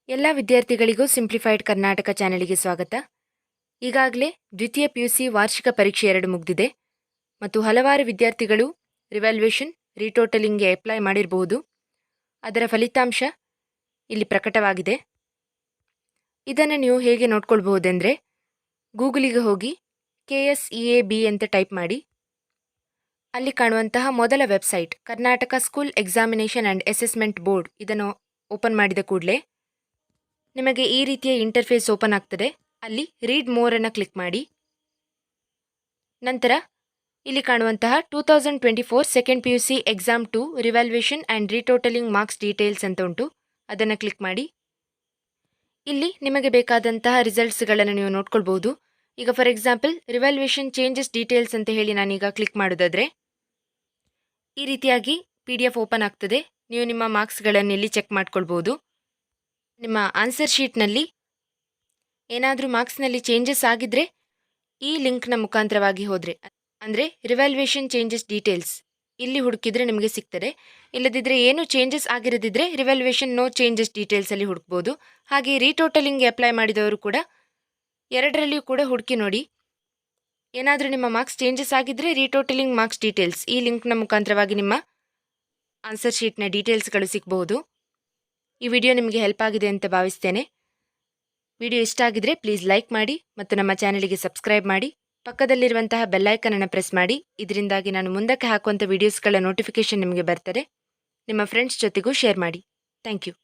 ಎಲ್ಲ ವಿದ್ಯಾರ್ಥಿಗಳಿಗೂ ಸಿಂಪ್ಲಿಫೈಡ್ ಕರ್ನಾಟಕ ಚಾನೆಲ್ಗೆ ಸ್ವಾಗತ. ಈಗಾಗಲೇ ದ್ವಿತೀಯ PUC ವಾರ್ಷಿಕ ಪರೀಕ್ಷೆ 2 ಮುಗಿದಿದೆ ಮತ್ತು ಹಲವಾರು ವಿದ್ಯಾರ್ಥಿಗಳು ರಿವ್ಯಾಲ್ಯೂಯೇಷನ್ ರೀಟೋಟಲಿಂಗ್ಗೆ ಅಪ್ಲೈ ಮಾಡಿರಬಹುದು. ಅದರ ಫಲಿತಾಂಶ ಇಲ್ಲಿ ಪ್ರಕಟವಾಗಿದೆ. ಇದನ್ನು ನೀವು ಹೇಗೆ ನೋಡ್ಕೊಳ್ಬಹುದೆಂದರೆ, ಗೂಗಲಿಗೆ ಹೋಗಿ KSEAB ಅಂತ ಟೈಪ್ ಮಾಡಿ. ಅಲ್ಲಿ ಕಾಣುವಂತಹ ಮೊದಲ website Karnataka school examination and assessment board, ಇದನ್ನು ಓಪನ್ ಮಾಡಿದ ಕೂಡಲೇ ನಿಮಗೆ ಈ ರೀತಿಯ ಇಂಟರ್ಫೇಸ್ ಓಪನ್ ಆಗ್ತದೆ. ಅಲ್ಲಿ ರೀಡ್ ಮೋರ್ ಅನ್ನು ಕ್ಲಿಕ್ ಮಾಡಿ. ನಂತರ ಇಲ್ಲಿ ಕಾಣುವಂತಹ 2024 second PUC exam 2 revaluation and retotaling marks details ಅಂತ ಉಂಟು, ಅದನ್ನು ಕ್ಲಿಕ್ ಮಾಡಿ. ಇಲ್ಲಿ ನಿಮಗೆ ಬೇಕಾದಂತಹ ರಿಸಲ್ಟ್ಸ್ಗಳನ್ನು ನೀವು ನೋಡ್ಕೊಳ್ಬಹುದು. ಈಗ for example revaluation changes details ಅಂತ ಹೇಳಿ ನಾನೀಗ ಕ್ಲಿಕ್ ಮಾಡೋದಾದರೆ ಈ ರೀತಿಯಾಗಿ PDF ಓಪನ್ ಆಗ್ತದೆ. ನೀವು ನಿಮ್ಮ ಮಾರ್ಕ್ಸ್ಗಳನ್ನು ಇಲ್ಲಿ ಚೆಕ್ ಮಾಡ್ಕೊಳ್ಬಹುದು. ನಿಮ್ಮ ಆನ್ಸರ್ ಶೀಟ್ನಲ್ಲಿ ಏನಾದರೂ ಮಾರ್ಕ್ಸ್ನಲ್ಲಿ ಚೇಂಜಸ್ ಆಗಿದ್ದರೆ ಈ ಲಿಂಕ್ನ ಮುಖಾಂತರವಾಗಿ ಹೋದರೆ, ಅಂದರೆ ರಿವ್ಯಾಲ್ಯೂಯೇಷನ್ ಚೇಂಜಸ್ ಡೀಟೇಲ್ಸ್ ಇಲ್ಲಿ ಹುಡುಕಿದರೆ ನಿಮಗೆ ಸಿಗ್ತದೆ. ಇಲ್ಲದಿದ್ದರೆ ಏನು ಚೇಂಜಸ್ ಆಗಿರದಿದ್ದರೆ ರಿವ್ಯಾಲ್ಯೂಯೇಷನ್ ನೋ ಚೇಂಜಸ್ ಡೀಟೇಲ್ಸಲ್ಲಿ ಹುಡುಕ್ಬೋದು. ಹಾಗೆ ರೀಟೋಟಲಿಂಗ್ಗೆ ಅಪ್ಲೈ ಮಾಡಿದವರು ಕೂಡ ಎರಡರಲ್ಲಿಯೂ ಕೂಡ ಹುಡುಕಿ ನೋಡಿ. ಏನಾದರೂ ನಿಮ್ಮ ಮಾರ್ಕ್ಸ್ ಚೇಂಜಸ್ ಆಗಿದ್ದರೆ ರೀಟೋಟಲಿಂಗ್ ಮಾರ್ಕ್ಸ್ ಡೀಟೇಲ್ಸ್ ಈ ಲಿಂಕ್ನ ಮುಖಾಂತರವಾಗಿ ನಿಮ್ಮ ಆನ್ಸರ್ ಶೀಟ್ನ ಡೀಟೇಲ್ಸ್ಗಳು ಸಿಗಬಹುದು. ಈ ವಿಡಿಯೋ ನಿಮಗೆ ಹೆಲ್ಪ್ ಆಗಿದೆ ಅಂತ ಭಾವಿಸ್ತೇನೆ. ವಿಡಿಯೋ ಇಷ್ಟ ಆಗಿದ್ರೆ ಪ್ಲೀಸ್ ಲೈಕ್ ಮಾಡಿ ಮತ್ತು ನಮ್ಮ ಚಾನೆಲ್ಗೆ ಸಬ್ಸ್ಕ್ರೈಬ್ ಮಾಡಿ. ಪಕ್ಕದಲ್ಲಿರುವಂತಹ ಬೆಲ್ಲೈಕನ್ ಅನ್ನು ಪ್ರೆಸ್ ಮಾಡಿ. ಇದರಿಂದಾಗಿ ನಾನು ಮುಂದಕ್ಕೆ ಹಾಕುವಂಥ ವಿಡಿಯೋಸ್ಗಳ ನೋಟಿಫಿಕೇಶನ್ ನಿಮಗೆ ಬರ್ತದೆ. ನಿಮ್ಮ ಫ್ರೆಂಡ್ಸ್ ಜೊತೆಗೂ ಶೇರ್ ಮಾಡಿ. Thank you.